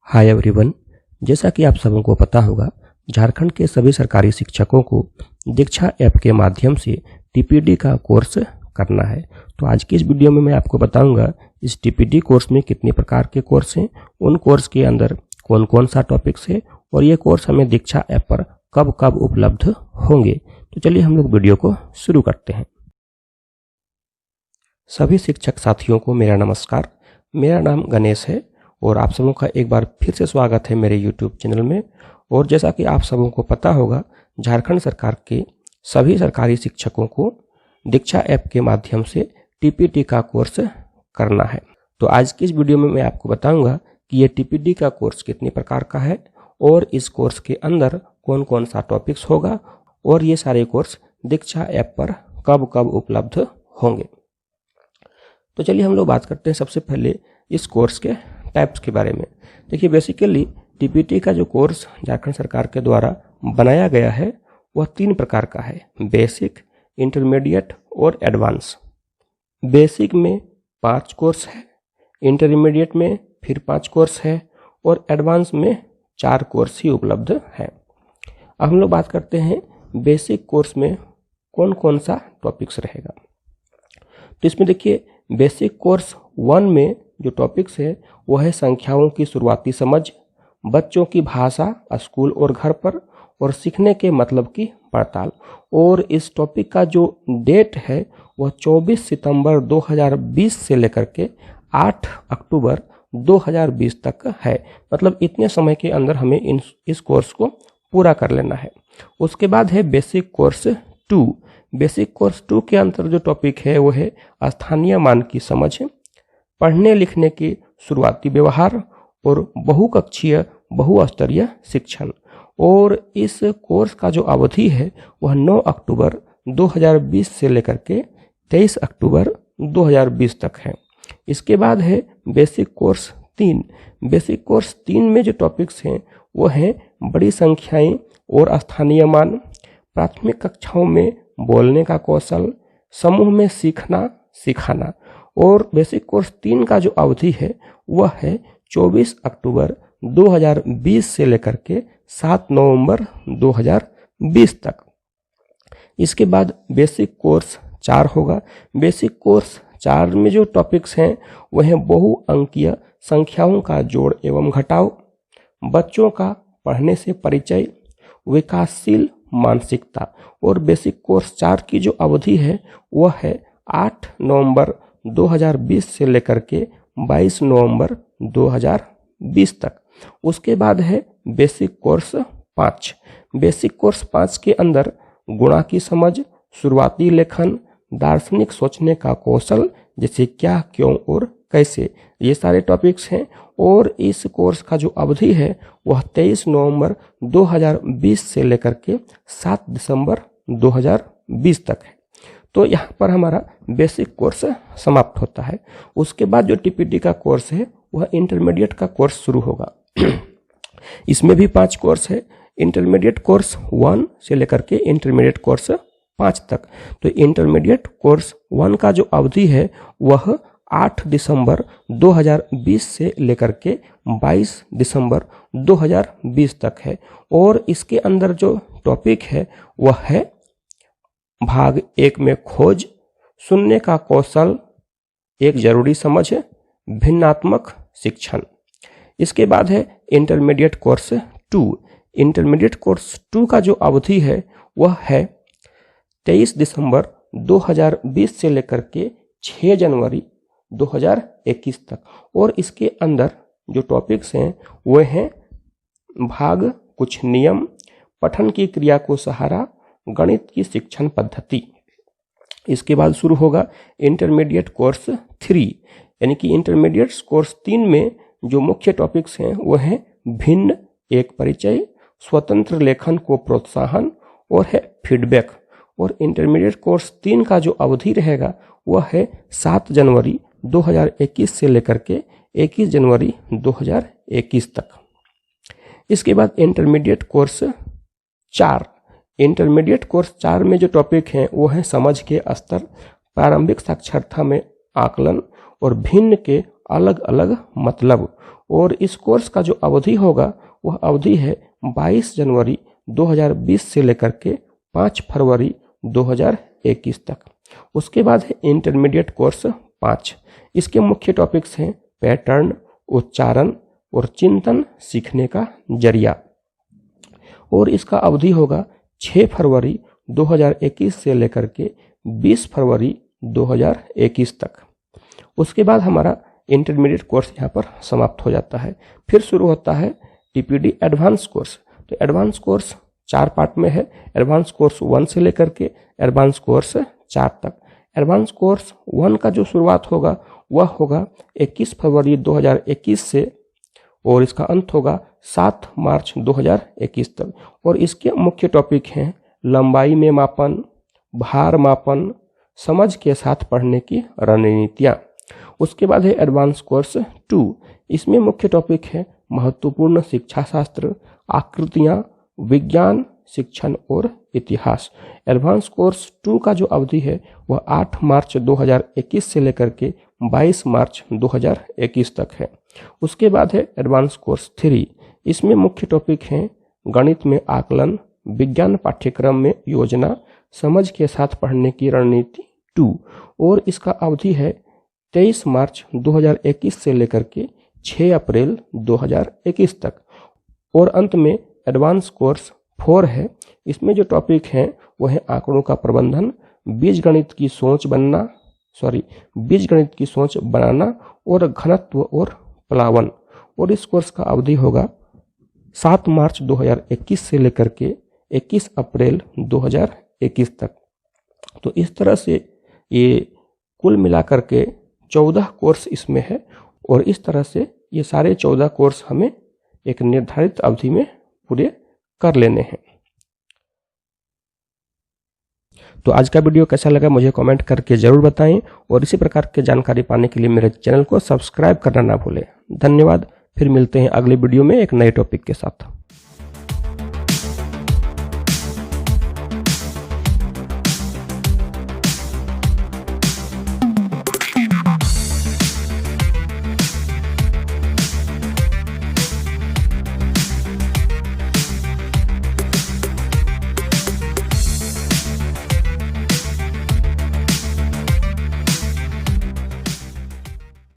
Hi everyone, जैसा कि आप सबों को पता होगा, झारखंड के सभी सरकारी शिक्षकों को दीक्षा ऐप के माध्यम से टीपीडी का कोर्स करना है। तो आज की इस वीडियो में मैं आपको बताऊंगा इस टीपीडी कोर्स में कितने प्रकार के कोर्स हैं, उन कोर्स के अंदर कौन कौन सा टॉपिक्स है और ये कोर्स हमें दीक्षा ऐप पर कब कब उपलब्ध होंगे। तो चलिए हम लोग वीडियो को शुरू करते हैं। सभी शिक्षक साथियों को मेरा नमस्कार। मेरा नाम गणेश है और आप सबों का एक बार फिर से स्वागत है मेरे YouTube चैनल में। और जैसा कि आप सबों को पता होगा, झारखंड सरकार के सभी सरकारी शिक्षकों को दीक्षा ऐप के माध्यम से टीपीडी का कोर्स करना है। तो आज की इस वीडियो में मैं आपको बताऊंगा कि ये टीपीडी का कोर्स कितने प्रकार का है और इस कोर्स के अंदर कौन कौन सा टॉपिक्स होगा और ये सारे कोर्स दीक्षा ऐप पर कब कब उपलब्ध होंगे। तो चलिए हम लोग बात करते हैं सबसे पहले इस कोर्स के टाइप्स के बारे में। देखिए, बेसिकली टीपीडी का जो कोर्स झारखंड सरकार के द्वारा बनाया गया है वह 3 प्रकार का है: बेसिक, इंटरमीडिएट और एडवांस। बेसिक में 5 कोर्स है, इंटरमीडिएट में फिर 5 कोर्स है और एडवांस में 4 कोर्स ही उपलब्ध है। अब हम लोग बात करते हैं बेसिक कोर्स में कौन कौन सा टॉपिक्स रहेगा। तो इसमें देखिए, बेसिक कोर्स 1 में जो टॉपिक्स है वह है संख्याओं की शुरुआती समझ, बच्चों की भाषा स्कूल और घर पर, और सीखने के मतलब की पड़ताल। और इस टॉपिक का जो डेट है वह 24 सितंबर 2020 से लेकर के 8 अक्टूबर 2020 तक है। मतलब इतने समय के अंदर हमें इस कोर्स को पूरा कर लेना है। उसके बाद है बेसिक कोर्स 2। बेसिक कोर्स 2 के अंदर जो टॉपिक है वो है स्थानीय मान की समझ, पढ़ने लिखने की शुरुआती व्यवहार और बहुकक्षीय बहुस्तरीय शिक्षण। और इस कोर्स का जो अवधि है वह 9 अक्टूबर 2020 से लेकर के 23 अक्टूबर 2020 तक है। इसके बाद है बेसिक कोर्स 3। बेसिक कोर्स 3 में जो टॉपिक्स हैं वो हैं बड़ी संख्याएं और स्थानीय मान, प्राथमिक कक्षाओं में बोलने का कौशल, समूह में सीखना सिखाना। और बेसिक कोर्स 3 का जो अवधि है वह है 24 अक्टूबर 2020 से लेकर के 7 नवंबर 2020 तक। इसके बाद बेसिक कोर्स 4 होगा। बेसिक कोर्स 4 में जो टॉपिक्स हैं वह हैं बहुअंकीय संख्याओं का जोड़ एवं घटाव, बच्चों का पढ़ने से परिचय, विकासशील मानसिकता। और बेसिक कोर्स 4 की जो अवधि है वह है 8 नवंबर 2020 से लेकर के 22 नवंबर 2020 तक। उसके बाद है बेसिक कोर्स 5। बेसिक कोर्स 5 के अंदर गुणा की समझ, शुरुआती लेखन, दार्शनिक सोचने का कौशल जैसे क्या, क्यों और कैसे, ये सारे टॉपिक्स हैं। और इस कोर्स का जो अवधि है वह 23 नवंबर 2020 से लेकर के 7 दिसंबर 2020 तक है। तो यहाँ पर हमारा बेसिक कोर्स समाप्त होता है। उसके बाद जो टीपीडी का कोर्स है वह इंटरमीडिएट का कोर्स शुरू होगा। इसमें भी 5 कोर्स है, इंटरमीडिएट कोर्स 1 से लेकर के इंटरमीडिएट कोर्स 5 तक। तो इंटरमीडिएट कोर्स 1 का जो अवधि है वह 8 दिसंबर 2020 से लेकर के 22 दिसंबर 2020 तक है। और इसके अंदर जो टॉपिक है वह है भाग 1 में खोज, सुनने का कौशल, एक जरूरी समझ, भिन्नात्मक शिक्षण। इसके बाद है इंटरमीडिएट कोर्स 2। इंटरमीडिएट कोर्स 2 का जो अवधि है वह है 23 दिसंबर 2020 से लेकर के 6 जनवरी 2021 तक। और इसके अंदर जो टॉपिक्स हैं वो हैं भाग कुछ नियम, पठन की क्रिया को सहारा, गणित की शिक्षण पद्धति। इसके बाद शुरू होगा इंटरमीडिएट कोर्स 3। यानी कि इंटरमीडिएट कोर्स 3 में जो मुख्य टॉपिक्स हैं वो हैं भिन्न, एक परिचय, स्वतंत्र लेखन को प्रोत्साहन और है फीडबैक। और इंटरमीडिएट कोर्स 3 का जो अवधि रहेगा वह है 7 जनवरी 2021 से लेकर के 21 जनवरी 2021 तक। इसके बाद इंटरमीडिएट कोर्स 4। इंटरमीडिएट कोर्स 4 में जो टॉपिक हैं वो हैं समझ के स्तर, प्रारंभिक साक्षरता में आकलन और भिन्न के अलग अलग मतलब। और इस कोर्स का जो अवधि होगा वह अवधि है 22 जनवरी 2020 से लेकर के 5 फरवरी 2021 तक। उसके बाद है इंटरमीडिएट कोर्स 5। इसके मुख्य टॉपिक्स हैं पैटर्न, उच्चारण और चिंतन सीखने का जरिया। और इसका अवधि होगा 6 फरवरी 2021 से लेकर के 20 फरवरी 2021 तक। उसके बाद हमारा इंटरमीडिएट कोर्स यहाँ पर समाप्त हो जाता है। फिर शुरू होता है टीपीडी एडवांस कोर्स। तो एडवांस कोर्स 4 पार्ट में है। एडवांस कोर्स 1 से लेकर के एडवांस कोर्स 4 तक। एडवांस कोर्स 1 का जो शुरुआत होगा वह होगा 21 फरवरी 2021 से और इसका अंत होगा 7 मार्च 2021 तक। और इसके मुख्य टॉपिक हैं लंबाई में मापन, भार मापन, समझ के साथ पढ़ने की रणनीतियाँ। उसके बाद है एडवांस कोर्स 2। इसमें मुख्य टॉपिक है महत्वपूर्ण शिक्षा शास्त्र, आकृतियाँ, विज्ञान, शिक्षण और इतिहास। एडवांस कोर्स 2 का जो अवधि है वह 8 मार्च 2021 से लेकर के 22 मार्च 2021 तक है। उसके बाद है एडवांस कोर्स 3। इसमें मुख्य टॉपिक हैं गणित में आकलन, विज्ञान पाठ्यक्रम में योजना, समझ के साथ पढ़ने की रणनीति 2। और इसका अवधि है 23 मार्च 2021 से लेकर के 6 अप्रैल 2021 तक। और अंत में एडवांस कोर्स 4 है। इसमें जो टॉपिक हैं वह है आंकड़ों का प्रबंधन, बीजगणित की सोच बनाना और घनत्व और प्लावन। और इस कोर्स का अवधि होगा 7 मार्च 2021 से लेकर के 21 अप्रैल 2021 तक। तो इस तरह से ये कुल मिलाकर के 14 कोर्स इसमें है। और इस तरह से ये सारे 14 कोर्स हमें एक निर्धारित अवधि में पूरे कर लेने हैं। तो आज का वीडियो कैसा लगा मुझे कमेंट करके जरूर बताएं और इसी प्रकार की जानकारी पाने के लिए मेरे चैनल को सब्सक्राइब करना ना भूलें। धन्यवाद। फिर मिलते हैं अगले वीडियो में एक नए टॉपिक के साथ।